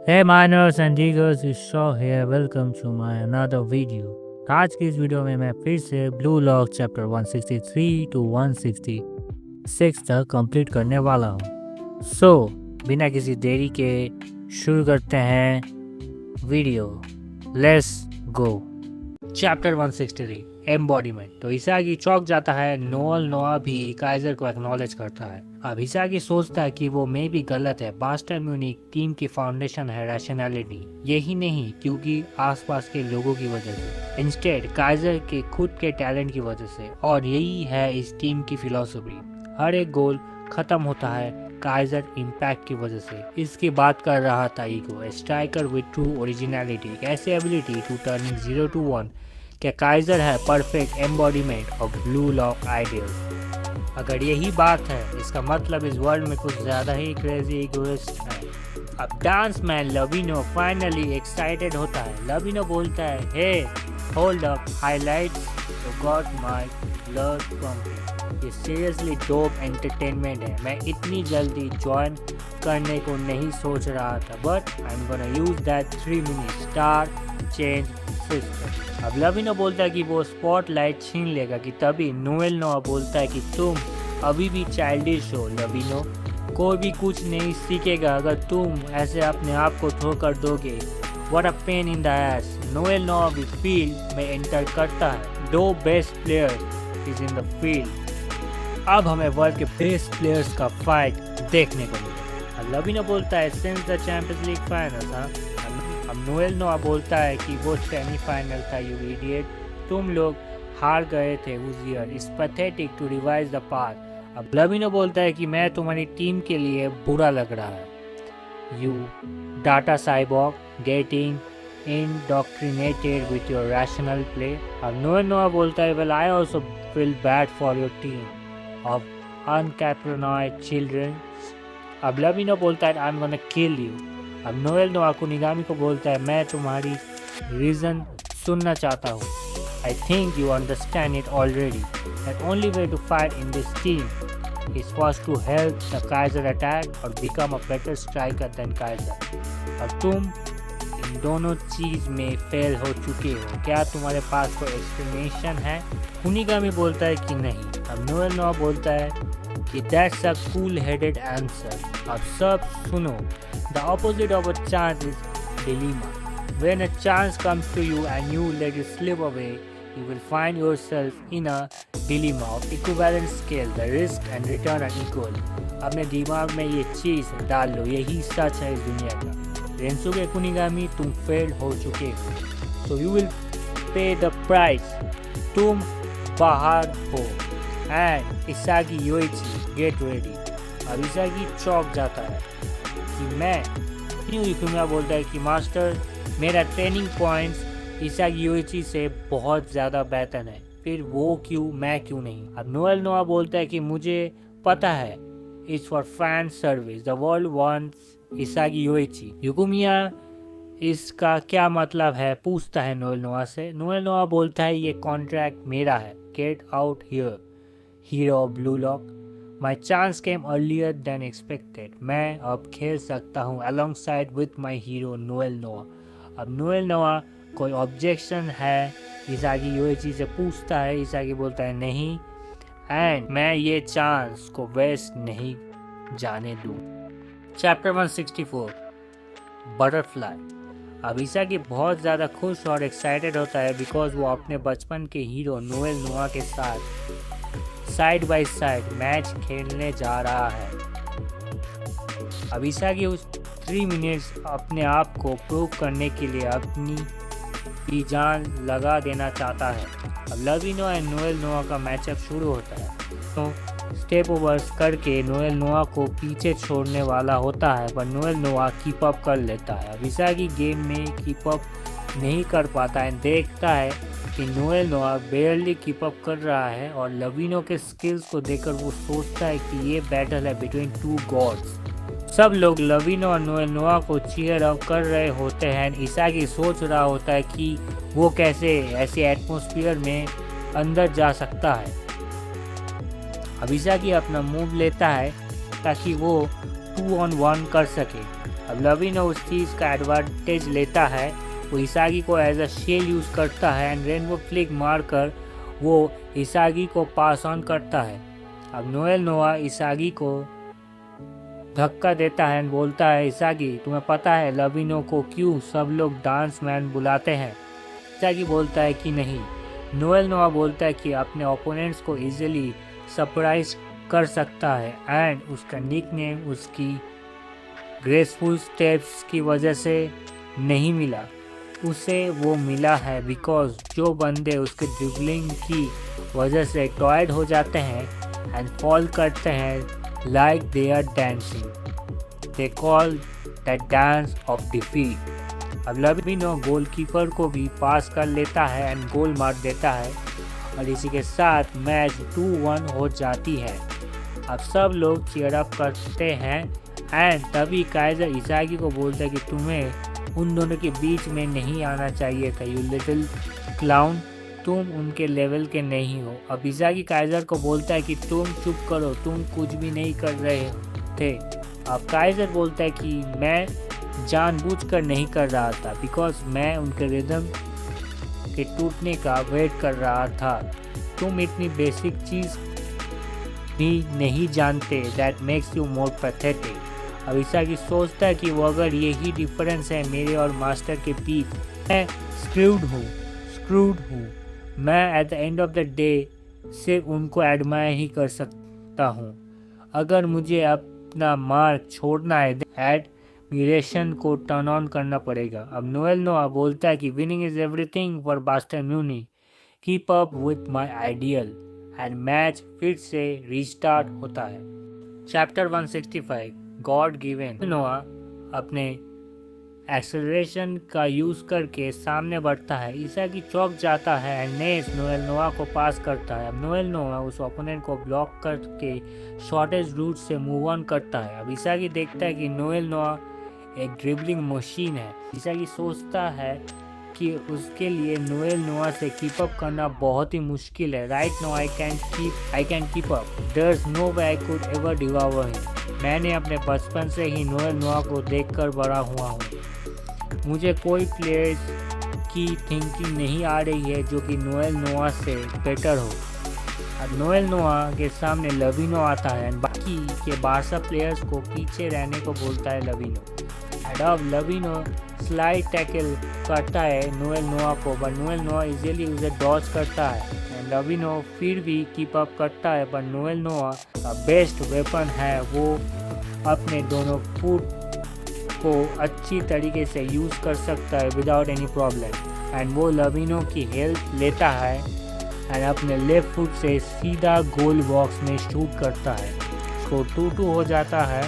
Hey miners and diggers, it's Shaw here. Welcome to my another video. आज की इस video में मैं फिर से ब्लू लॉक चैप्टर 163 टू 166 तक कंप्लीट करने वाला हूँ। बिना किसी देरी के शुरू करते हैं video. Let's go. Chapter 163 embodiment. तो इसागी चौंक जाता है। नोआ भी काइजर को एक्नॉलेज करता है। अब इसागी सोचता है कि वो मे भी गलत है। बास्टन म्यूनिक टीम की फाउंडेशन है रैशनैलिटी, यही नहीं क्योंकि आसपास के लोगों की वजह से, इंस्टेड काइजर के खुद के टैलेंट की वजह से। और यही है इस टीम की फिलॉसफी। हर एक गोल खत्म होता है काइजर इम्पैक्ट की वजह से। इसकी बात कर रहा था ego, striker with true originality, एक ऐसी एबिलिटी टू टर्निंग 0 to 1। क्या काइजर है perfect embodiment of blue lock ideal? अगर यही बात है, इसका मतलब इस वर्ल्ड में कुछ ज्यादा ही क्रेजी इगोइस्ट है। अब dance man Lavinho finally excited होता है। लविनो बोलता है, hey hold up, highlights got my blood pumping. ये सीरियसली डोप एंटरटेनमेंट है। मैं इतनी जल्दी ज्वाइन करने को नहीं सोच रहा था, but I am gonna use that 3 minute star change system. अब लविनो बोलता है कि वो स्पॉटलाइट छीन लेगा कि तभी नोएल नोआ बोलता है कि तुम अभी भी चाइल्डिश हो लविनो, कोई भी कुछ नहीं सीखेगा अगर तुम ऐसे अपने आप को ठोकर दोगे। What a pain in the S. Noel नोआ भी फील्ड में एंटर करता है। 2 best players is in the field. अब हमें वर्ल्ड के बेस्ट प्लेयर्स का फाइट देखने को मिलेगा। लविनो बोलता है since the champions league final. अब नोएल नोआ बोलता है कि वो सेमीफाइनल था, यू इडियट, तुम लोग हार गए थे उस year, its pathetic to revise the past. अब लविनो बोलता है कि मैं तुम्हारी टीम के लिए बुरा लग रहा है। You data cyborg getting indoctrinated with your rational play। अब नोएल नोआ बोलता है, well I also feel bad for your team of uncaprinoid children। अब लविनो बोलता है, I'm gonna kill you। अब नोएल नोआ कुनिगामी को बोलता है, मैं तुम्हारी रीज़न सुनना चाहता हूँ। I think you understand it already, that only way to fight in this team is first to help the Kaiser attack or become a better striker than Kaiser। और तुम इन दोनों चीज़ में फेल हो चुके हो। क्या तुम्हारे पास कोई एक्सप्लेनेशन है? कुनिगामी बोलता है कि नहीं। अब नोएल नोआ बोलता है कि that's a cool-headed answer। अब सब सुनो, the opposite of a chance is dilemma। When a chance comes to you and you let it slip away, you will find yourself in a dilemma of equivalent scale, the risk and return are equal। अपने दिमाग में ये चीज़ डाल लो, यही सच है इस दुनिया का। रेंसुके कुनिगामी, तुम फेल हो चुके हो, so you will pay the price। तुम बाहर हो। And इसागी Yoichi get ready. अब इसागी चौंक जाता है कि मैं क्यों। इकुमिया बोलता है कि मास्टर, मेरा ट्रेनिंग पॉइंट्स इसागी योइची से बहुत ज़्यादा बेहतर है, फिर वो क्यों, मैं क्यों नहीं। अब नोएल नोआ बोलता है कि मुझे पता है, it's for fan service, the world wants Isagi Yoichi. Yukimiya इसका क्या मतलब है पूछता है नोएल नोआ से। नोएल नोआ बोलता है, ये कॉन्ट्रैक्ट मेरा है, get out here hero of blue lock. My chance came earlier then expected. मैं अब खेल सकता हूँ along side with my hero Noel नोआ। अब नोएल नोआ कोई ऑब्जेक्शन है इसागी योइची से पूछता है। इसागी बोलता है नहीं, एंड मैं ये चांस को वेस्ट नहीं जाने दूँ। Chapter 164 butterfly. अब इसागी बहुत ज़्यादा खुश और एक्साइटेड होता है बिकॉज वो अपने बचपन के हीरो नोएल नोआ के साथ साइड बाय साइड मैच खेलने जा रहा है। अब इसागी उस 3 मिनट्स अपने आप को प्रूव करने के लिए अपनी भी जान लगा देना चाहता है। अब लविनो एंड नोएल नोआ का मैचअप शुरू होता है। तो स्टेप ओवर्स करके नोएल नोआ को पीछे छोड़ने वाला होता है, पर नोएल नोआ कीप अप कर लेता है। अब इसागी गेम में कीप अप नहीं कर पाता है। देखता है कि नोएल नोआ बेयरली कीप अप कर रहा है और लविनो के स्किल्स को देखकर वो सोचता है कि ये बैटल है बिटवीन 2 गॉड्स। सब लोग लविनो और नोएल नोआ को चीयर अप कर रहे होते हैं। इसागी सोच रहा होता है कि वो कैसे ऐसे एटमॉस्फेयर में अंदर जा सकता है। अब इसागी अपना मूव लेता है ताकि वो 2 on 1 कर सके। अब लविनो उस चीज़ का एडवांटेज लेता है, वो इसागी को एज अ शेल यूज़ करता है एंड रेनबो फ्लिक मारकर वो इसागी को पास ऑन करता है। अब नोएल नोआ इसागी को धक्का देता है एंड बोलता है, इसागी तुम्हें पता है लविनो को क्यों सब लोग डांस मैन बुलाते हैं? इसागी बोलता है कि नहीं। नोएल नोआ बोलता है कि अपने ओपोनेंट्स को इजीली सरप्राइज कर सकता है एंड उसका निकनेम उसकी ग्रेसफुल स्टेप्स की वजह से नहीं मिला, उसे वो मिला है बिकॉज जो बंदे उसके ड्रिबलिंग की वजह से टॉयड हो जाते हैं एंड फॉल करते हैं like they are dancing, they call that dance of defeat. अब लविनो गोलकीपर को भी पास कर लेता है एंड गोल मार देता है और इसी के साथ मैच 2-1 हो जाती है। अब सब लोग चीयर अप करते हैं एंड तभी काइजर इसागी को बोलता है कि तुम्हें उन दोनों के बीच में नहीं आना चाहिए था, यू लिटिल क्लाउन, तुम उनके लेवल के नहीं हो। अब इसागी काइजर को बोलता है कि तुम चुप करो, तुम कुछ भी नहीं कर रहे थे। अब काइजर बोलता है कि मैं जानबूझकर नहीं कर रहा था बिकॉज मैं उनके रिदम के टूटने का वेट कर रहा था, तुम इतनी बेसिक चीज़ भी नहीं जानते, that makes you more pathetic. अब इसागी सोचता है कि वो अगर यही डिफरेंस है मेरे और मास्टर के बीच, मैं स्क्रूड हूँ, मैं at the end of the day सिर्फ उनको एडमायर ही कर सकता हूँ। अगर मुझे अपना मार्क छोड़ना है एडमिरेशन को टर्न ऑन करना पड़ेगा। अब नोएल नोआ बोलता है कि winning is everything for बास्टन Munich, keep up with my ideal and match फिर से रीस्टार्ट होता है। Chapter 165 God given. नोआ अपने एक्सेलरेशन का यूज़ करके सामने बढ़ता है, इसागी चौंक जाता है एंड नेस नोएल नोआ को पास करता है। अब नोएल नोआ उस ओपोनेंट को ब्लॉक करके शॉर्टेज रूट से मूव ऑन करता है। अब इसागी देखता है कि नोएल नोआ एक ड्रिबलिंग मशीन है। इसागी सोचता है कि उसके लिए नोएल नोआ से कीप अप करना बहुत ही मुश्किल है। Right no I can keep up, there is no way I could ever devour him. मैंने अपने बचपन से ही नोएल नोआ को देखकर बड़ा हुआ हूँ, मुझे कोई प्लेयर्स की थिंकिंग नहीं आ रही है जो कि नोएल नोआ से बेटर हो। अब नोएल नोआ के सामने लविनो आता है एंड बाकी के 12 प्लेयर्स को पीछे रहने को बोलता है लविनो। एंड अब लविनो स्लाइड टैकल करता है नोएल नोआ को, बट नोएल नोआ इजीली उसे डॉज करता है एंड लविनो फिर भी कीप अप करता है। पर नोएल नोआ का बेस्ट वेपन है वो अपने दोनों फुट को अच्छी तरीके से यूज़ कर सकता है विदाउट एनी प्रॉब्लम एंड वो लविनो की हेल्प लेता है एंड अपने लेफ्ट फुट से सीधा गोल बॉक्स में शूट करता है। स्कोर 2-2 हो जाता है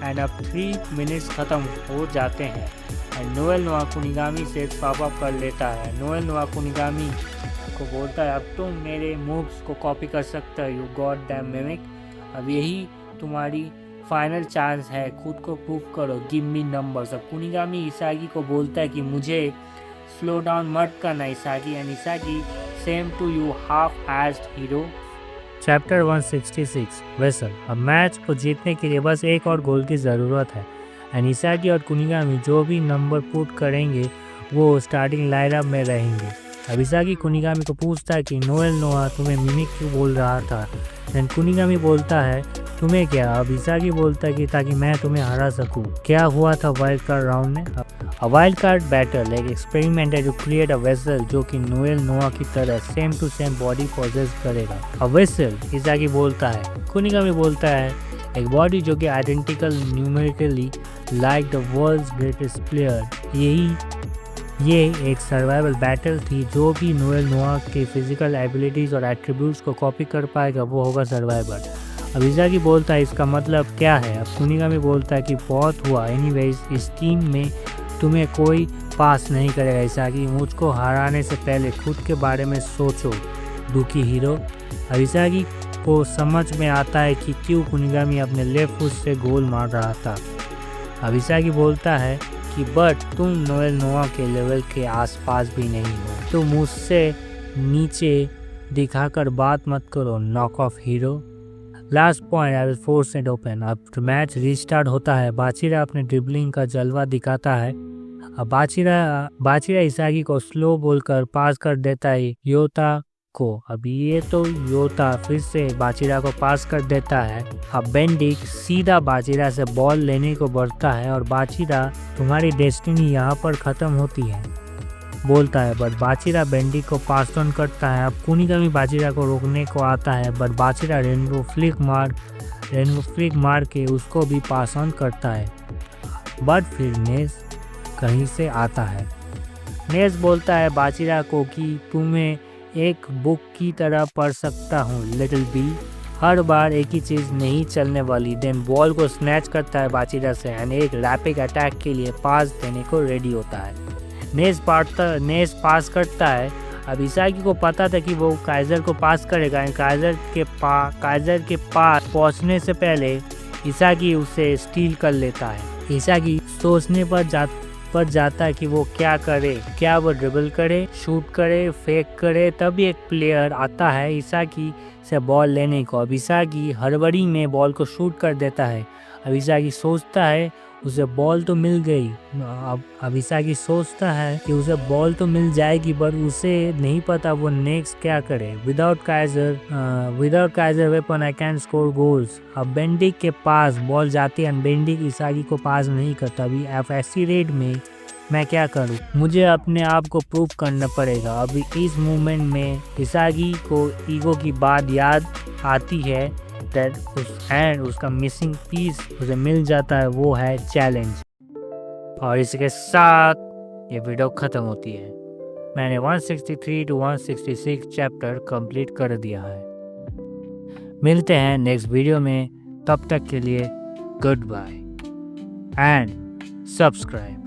एंड अब 3 मिनट्स ख़त्म हो जाते हैं एंड नोएल नोआ कुनिगामी से स्वाप अप कर लेता है। नोएल नोआ कुनिगामी को बोलता है अब तुम मेरे मूव्स को कॉपी कर सकते हो, यू गॉट डैम मिमिक, अब यही तुम्हारी फाइनल चांस है, खुद को प्रूव करो, गिव मी नंबर्स। अब कुनिगामी इसागी को बोलता है कि मुझे स्लो डाउन मत करना Isagi, and Isagi same to you half aged hero. Chapter 166 vessel. अब मैच को जीतने के लिए बस एक और गोल की ज़रूरत है एंड इसागी और कुनिगामी जो भी नंबर पुट करेंगे वो स्टार्टिंग लाइनअप में रहेंगे। अब इसागी कुनिगामी को पूछता है कि नोएल नोआ तुम्हें मिमिक क्यों बोल रहा था, एंड कुनिगामी बोलता है तुम्हें क्या। अब इसागी बोलता है कि ताकि मैं तुम्हें हरा सकूं। क्या हुआ था वाइल्ड कार्ड राउंड में? वाइल्ड कार्ड बैटल एक एक्सपेरिमेंट है जो क्रिएट अ वेसल जो कि नोएल नोआ की तरह same to same body poses करेगा। अ वेसल इसागी बोलता है। कुनिगामी बोलता है एक बॉडी जो कि identical numerically like the world's greatest player. ये एक सर्वाइवल बैटल थी, जो भी नोएल नोआ के फिजिकल एबिलिटीज़ और एट्रीब्यूट्स को कॉपी कर पाएगा वो होगा सर्वाइवर। अब इसागी बोलता है इसका मतलब क्या है। अब कुनिगामी बोलता है कि बहुत हुआ, एनीवेज इस टीम में तुम्हें कोई पास नहीं करेगा इसागी, मुझको हराने से पहले खुद के बारे में सोचो दुखी हीरो। अब इसागी को समझ में आता है कि क्यों कुनिगामी अपने लेफ्ट फुट से गोल मार रहा था। अब इसागी बोलता है कि बट तुम नोएल नोआ के लेवल के आसपास भी नहीं हो, तो मुझसे नीचे दिखाकर बात मत करो knock off hero. Last point, I will force it open. अब मैच रीस्टार्ट होता है, बाचिरा अपने ड्रिबलिंग का जलवा दिखाता है। अब बाचिरा इसागी को स्लो बोलकर पास कर देता है योता को। अब ये तो योता फिर से बाचिरा को पास कर देता है। अब बेंडिक सीधा बाचिरा से बॉल लेने को बढ़ता है और बाचिरा तुम्हारी डेस्टिनी यहाँ पर ख़त्म होती है बोलता है, बट बाचिरा बेंडिक को पास ऑन करता है। अब कुनिगा भी बाचिरा को रोकने को आता है, बट बाचिरा रेनबो फ्लिक मार के उसको भी पास ऑन करता है। बट फिर नेस कहीं से आता है। नेस बोलता है बाचिरा को कि तुम्हें एक बुक की तरह पढ़ सकता हूँ लिटिल बी, हर बार एक ही चीज़ नहीं चलने वाली। देन बॉल को स्नैच करता है बाचिरा से एंड एक रैपिड अटैक के लिए पास देने को रेडी होता है। नेस पास करता है। अब इसागी को पता था कि वो काइजर को पास करेगा। काइजर के पास पहुंचने से पहले इसागी उसे स्टील कर लेता है। इसागी सोचने पर जाता है कि वो क्या करे, क्या वो ड्रिबल करे, शूट करे, फेक करे। तभी एक प्लेयर आता है इसागी से बॉल लेने को। अब इसागी हड़बड़ी में बॉल को शूट कर देता है। अब इसागी सोचता है उसे बॉल तो मिल गई। अब इसागी सोचता है कि उसे बॉल तो मिल जाएगी, पर उसे नहीं पता वो नेक्स्ट क्या करे। Without Kaizer weapon I can score goals. अब बेंडिक के पास बॉल जाती है, बेंडिक इसागी को पास नहीं करता। अभी ऐसी रेड में मैं क्या करूं, मुझे अपने आप को प्रूव करना पड़ेगा। अभी इस मूवमेंट में इसागी को ईगो की बात याद आती है एंड उसका मिसिंग पीस उसे मिल जाता है, वो है चैलेंज। और इसके साथ ये वीडियो ख़त्म होती है। मैंने 163 to 166 चैप्टर कंप्लीट कर दिया है। मिलते हैं नेक्स्ट वीडियो में, तब तक के लिए गुड बाय एंड सब्सक्राइब।